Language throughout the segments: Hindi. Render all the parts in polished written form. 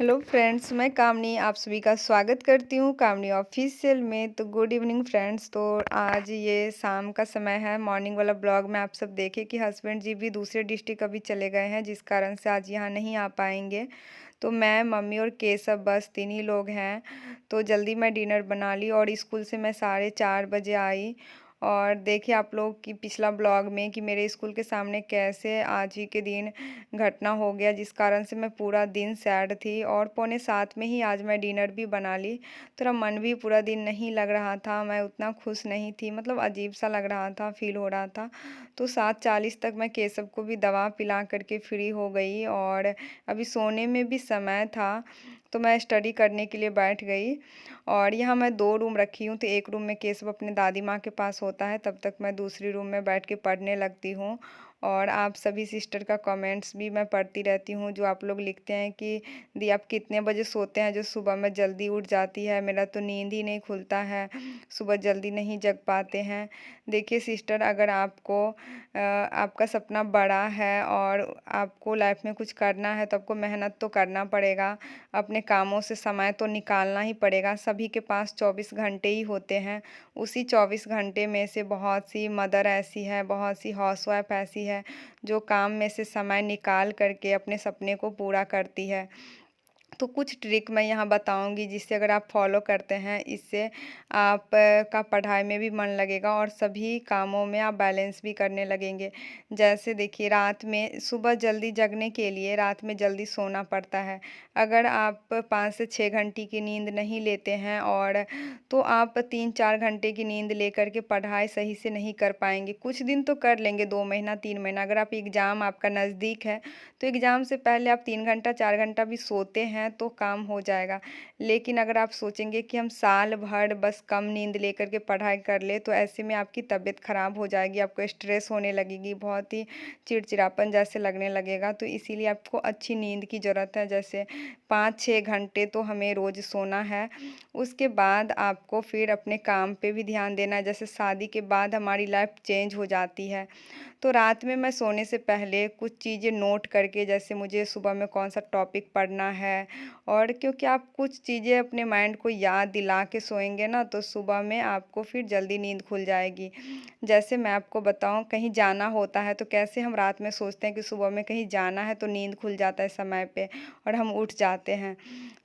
हेलो फ्रेंड्स, मैं कामनी आप सभी का स्वागत करती हूँ कामनी ऑफिशियल में। तो गुड इवनिंग फ्रेंड्स। तो आज ये शाम का समय है। मॉर्निंग वाला ब्लॉग में आप सब देखे कि हस्बैंड जी भी दूसरे डिस्ट्रिक्ट अभी चले गए हैं, जिस कारण से आज यहाँ नहीं आ पाएंगे। तो मैं, मम्मी और केशव बस 3 ही लोग हैं। तो जल्दी मैं डिनर बना ली और स्कूल से मैं 4:30 बजे आई। और देखिए आप लोग कि पिछला ब्लॉग में कि मेरे स्कूल के सामने कैसे आज ही के दिन घटना हो गया, जिस कारण से मैं पूरा दिन सैड थी। और 6:45 में ही आज मैं डिनर भी बना ली। थोड़ा मन भी पूरा दिन नहीं लग रहा था, मैं उतना खुश नहीं थी, मतलब अजीब सा लग रहा था, फील हो रहा था। तो 7:40 तक मैं केशव को भी दवा पिला करके फ्री हो गई और अभी सोने में भी समय था। तो मैं स्टडी करने के लिए बैठ गई। और यहाँ मैं 2 रूम रखी हूँ, तो एक रूम में केशव अपने दादी माँ के पास होता है, तब तक मैं दूसरी रूम में बैठ के पढ़ने लगती हूँ। और आप सभी सिस्टर का कमेंट्स भी मैं पढ़ती रहती हूँ, जो आप लोग लिखते हैं कि दी आप कितने बजे सोते हैं जो सुबह में जल्दी उठ जाती है, मेरा तो नींद ही नहीं खुलता है, सुबह जल्दी नहीं जग पाते हैं। देखिए सिस्टर, अगर आपको आपका सपना बड़ा है और आपको लाइफ में कुछ करना है तो आपको मेहनत तो करना पड़ेगा, अपने कामों से समय तो निकालना ही पड़ेगा। सभी के पास 24 घंटे ही होते हैं। उसी 24 घंटे में से बहुत सी मदर ऐसी है, बहुत सी हाउसवाइफ ऐसी है जो काम में से समय निकाल करके अपने सपने को पूरा करती है। तो कुछ ट्रिक मैं यहाँ बताऊँगी, जिससे अगर आप फॉलो करते हैं, इससे आप का पढ़ाई में भी मन लगेगा और सभी कामों में आप बैलेंस भी करने लगेंगे। जैसे देखिए, रात में सुबह जल्दी जगने के लिए रात में जल्दी सोना पड़ता है। अगर आप 5 से 6 घंटे की नींद नहीं लेते हैं और तो आप 3-4 घंटे की नींद लेकर के पढ़ाई सही से नहीं कर पाएँगे। कुछ दिन तो कर लेंगे, 2 महीना 3 महीना। अगर आप एग्ज़ाम आपका नज़दीक है तो एग्ज़ाम से पहले आप 3 घंटा 4 घंटा भी सोते हैं तो काम हो जाएगा। लेकिन अगर आप सोचेंगे कि हम साल भर बस कम नींद लेकर के पढ़ाई कर ले, तो ऐसे में आपकी तबीयत ख़राब हो जाएगी, आपको स्ट्रेस होने लगेगी, बहुत ही चिड़चिड़ापन जैसे लगने लगेगा। तो इसीलिए आपको अच्छी नींद की ज़रूरत है। जैसे 5-6 घंटे तो हमें रोज़ सोना है। उसके बाद आपको फिर अपने काम पे भी ध्यान देना है। जैसे शादी के बाद हमारी लाइफ चेंज हो जाती है। तो रात में मैं सोने से पहले कुछ चीज़ें नोट करके, जैसे मुझे सुबह में कौन सा टॉपिक पढ़ना है, और क्योंकि आप कुछ चीज़ें अपने माइंड को याद दिला के सोएंगे ना, तो सुबह में आपको फिर जल्दी नींद खुल जाएगी। जैसे मैं आपको बताऊं, कहीं जाना होता है तो कैसे हम रात में सोचते हैं कि सुबह में कहीं जाना है, तो नींद खुल जाता है समय पे और हम उठ जाते हैं।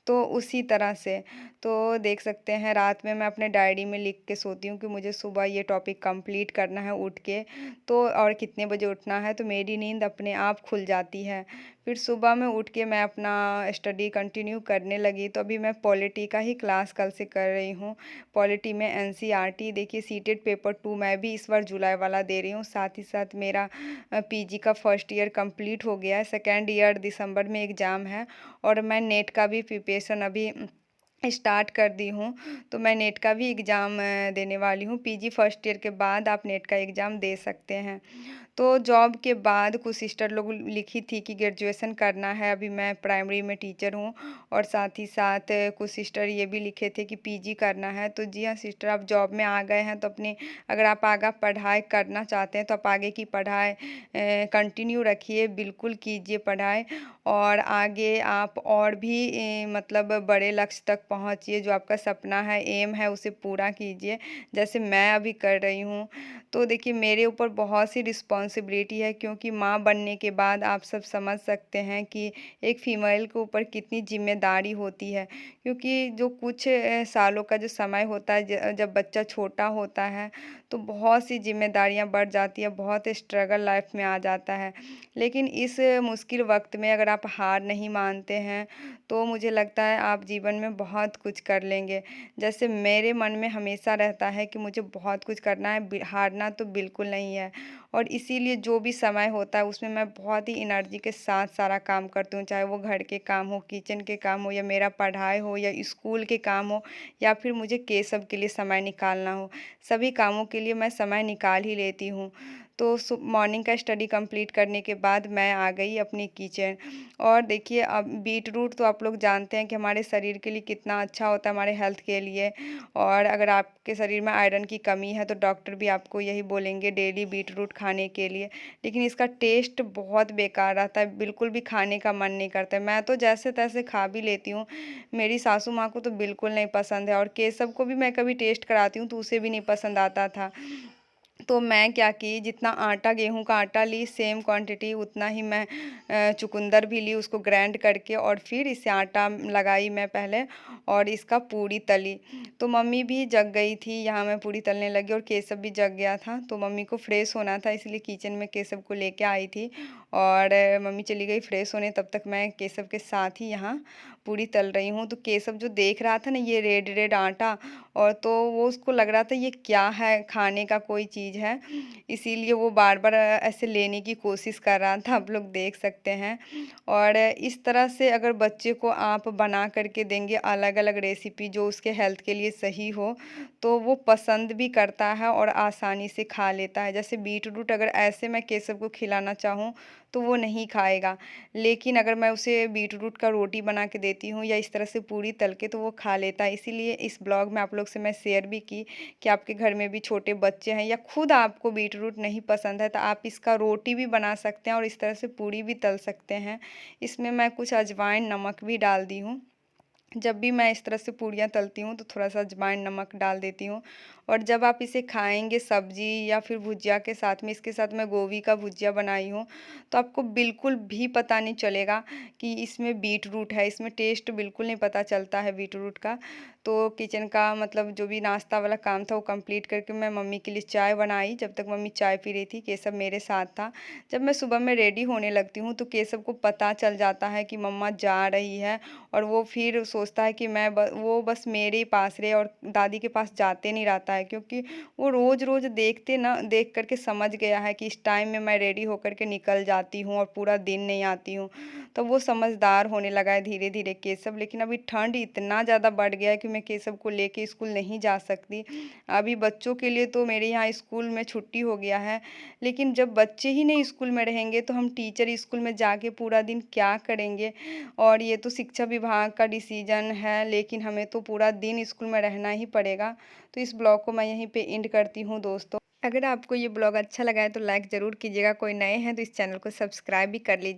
तो उसी तरह से तो देख सकते हैं, रात में मैं अपने डायरी में लिख के सोती हूँ कि मुझे सुबह ये टॉपिक कंप्लीट करना है उठ के, तो और कितने बजे उठना है, तो मेरी नींद अपने आप खुल जाती है। फिर सुबह में उठ के मैं अपना स्टडी कंटिन्यू करने लगी। तो अभी मैं पॉलिटी का ही क्लास कल से कर रही हूँ। पॉलिटी में एनसीईआरटी, देखिए सीटेट पेपर 2 मैं भी इस बार जुलाई वाला दे रही हूँ। साथ ही साथ मेरा पीजी का फर्स्ट ईयर कंप्लीट हो गया है, सेकेंड ईयर दिसंबर में एग्ज़ाम है। और मैं नेट का भी प्रिपरेशन अभी स्टार्ट कर दी हूँ। तो मैं नेट का भी एग्ज़ाम देने वाली हूँ। पीजी फर्स्ट ईयर के बाद आप नेट का एग्ज़ाम दे सकते हैं। तो जॉब के बाद कुछ सिस्टर लोग लिखी थी कि ग्रेजुएशन करना है, अभी मैं प्राइमरी में टीचर हूँ। और साथ ही साथ कुछ सिस्टर ये भी लिखे थे कि पीजी करना है। तो जी हाँ सिस्टर, आप जॉब में आ गए हैं तो अपनी, अगर आप आगे पढ़ाई करना चाहते हैं तो आप आगे की पढ़ाई कंटिन्यू रखिए, बिल्कुल कीजिए पढ़ाई। और आगे आप और भी मतलब बड़े लक्ष्य तक पहुँचिए, जो आपका सपना है, एम है, उसे पूरा कीजिए, जैसे मैं अभी कर रही हूँ। तो देखिए मेरे ऊपर बहुत सी रिस्पॉन्सिबिलिटी है, क्योंकि माँ बनने के बाद आप सब समझ सकते हैं कि एक फ़ीमेल के ऊपर कितनी जिम्मेदारी होती है। क्योंकि जो कुछ सालों का जो समय होता है, जब बच्चा छोटा होता है, तो बहुत सी जिम्मेदारियाँ बढ़ जाती है, बहुत स्ट्रगल लाइफ में आ जाता है। लेकिन इस मुश्किल वक्त में अगर आप हार नहीं मानते हैं, तो मुझे लगता है आप जीवन में बहुत कुछ कर लेंगे। जैसे मेरे मन में हमेशा रहता है कि मुझे बहुत कुछ करना है, हारना तो बिल्कुल नहीं है। और इसीलिए जो भी समय होता है उसमें मैं बहुत ही एनर्जी के साथ सारा काम करती हूँ, चाहे वो घर के काम हो, किचन के काम हो, या मेरा पढ़ाई हो, या स्कूल के काम हो, या फिर मुझे केशव के लिए समय निकालना हो। सभी कामों के लिए मैं समय निकाल ही लेती हूँ। तो मॉर्निंग का स्टडी कंप्लीट करने के बाद मैं आ गई अपनी किचन। और देखिए, अब बीट रूट तो आप लोग जानते हैं कि हमारे शरीर के लिए कितना अच्छा होता है, हमारे हेल्थ के लिए। और अगर आपके शरीर में आयरन की कमी है तो डॉक्टर भी आपको यही बोलेंगे डेली बीट रूट खाने के लिए। लेकिन इसका टेस्ट बहुत बेकार रहता है, बिल्कुल भी खाने का मन नहीं करता है। मैं तो जैसे तैसे खा भी लेती हूँ, मेरी सासू माँ को तो बिल्कुल नहीं पसंद है। और केसव को भी मैं कभी टेस्ट कराती हूँ तो उसे भी नहीं पसंद आता था। तो मैं क्या की, जितना आटा, गेहूँ का आटा ली सेम क्वांटिटी, उतना ही मैं चुकंदर भी ली, उसको ग्राइंड करके और फिर इसे आटा लगाई मैं पहले, और इसका पूड़ी तली। तो मम्मी भी जग गई थी, यहाँ मैं पूड़ी तलने लगी और केसव भी जग गया था। तो मम्मी को फ्रेश होना था, इसलिए किचन में केसव को लेके आई थी। और मम्मी चली गई फ्रेश होने, तब तक मैं केसव के साथ ही यहाँ पूड़ी तल रही हूँ। तो केसव जो देख रहा था ना ये रेड रेड आटा, और तो वो उसको लग रहा था ये क्या है, खाने का कोई चीज़ है, इसीलिए वो बार बार ऐसे लेने की कोशिश कर रहा था, आप लोग देख सकते हैं। और इस तरह से अगर बच्चे को आप बना करके देंगे अलग अलग रेसिपी जो उसके हेल्थ के लिए सही हो, तो वो पसंद भी करता है और आसानी से खा लेता है। जैसे बीट रूट अगर ऐसे मैं केसव को खिलाना चाहूँ तो वो नहीं खाएगा, लेकिन अगर मैं उसे बीट रूट का रोटी बना के देती हूँ या इस तरह से पूरी तल के, तो वो खा लेता है। इसीलिए इस ब्लॉग में आप लोग से मैं शेयर भी की कि आपके घर में भी छोटे बच्चे हैं या खुद आपको बीट रूट नहीं पसंद है तो आप इसका रोटी भी बना सकते हैं और इस तरह से पूरी भी तल सकते हैं। इसमें मैं कुछ अजवाइन, नमक भी डाल दी हूँ। जब भी मैं इस तरह से पूड़ियाँ तलती हूँ तो थोड़ा-सा अजवाइन, नमक डाल देती हूँ। और जब आप इसे खाएँगे सब्ज़ी या फिर भुजिया के साथ में, इसके साथ मैं गोभी का भुजिया बनाई हूँ, तो आपको बिल्कुल भी पता नहीं चलेगा कि इसमें बीट रूट है, इसमें टेस्ट बिल्कुल नहीं पता चलता है बीट रूट का। तो किचन का मतलब जो भी नाश्ता वाला काम था वो कंप्लीट करके मैं मम्मी के लिए चाय बनाई, जब तक मम्मी चाय पी रही थी, केसव मेरे साथ था। जब मैं सुबह में रेडी होने लगती हूँ तो केसव को पता चल जाता है कि मम्मा जा रही है, और वो फिर सोचता है कि वो बस मेरे ही पास रहे और दादी के पास जाते नहीं रहता है, क्योंकि वो रोज़-रोज़ देख कर के समझ गया है कि इस टाइम में मैं रेडी होकर के निकल जाती हूँ और पूरा दिन नहीं आती हूँ। तो वो समझदार होने लगा है धीरे-धीरे केसव। लेकिन अभी ठंड इतना ज़्यादा बढ़ गया है कि मैं केसव को लेके स्कूल नहीं जा सकती। अभी बच्चों के लिए तो मेरे यहाँ स्कूल में छुट्टी हो गया है, लेकिन जब बच्चे ही नहीं स्कूल में रहेंगे तो हम टीचर स्कूल में जाके पूरा दिन क्या करेंगे? और ये तो शिक्षा विभाग का डिसीजन है, लेकिन हमें तो पूरा दिन स्कूल में रहना ही पड़ेगा। तो इस ब्लॉग को मैं यहीं पे एंड करती हूँ दोस्तों। अगर आपको ये ब्लॉग अच्छा लगा है तो लाइक ज़रूर कीजिएगा, कोई नए हैं तो इस चैनल को सब्सक्राइब भी कर लीजिए।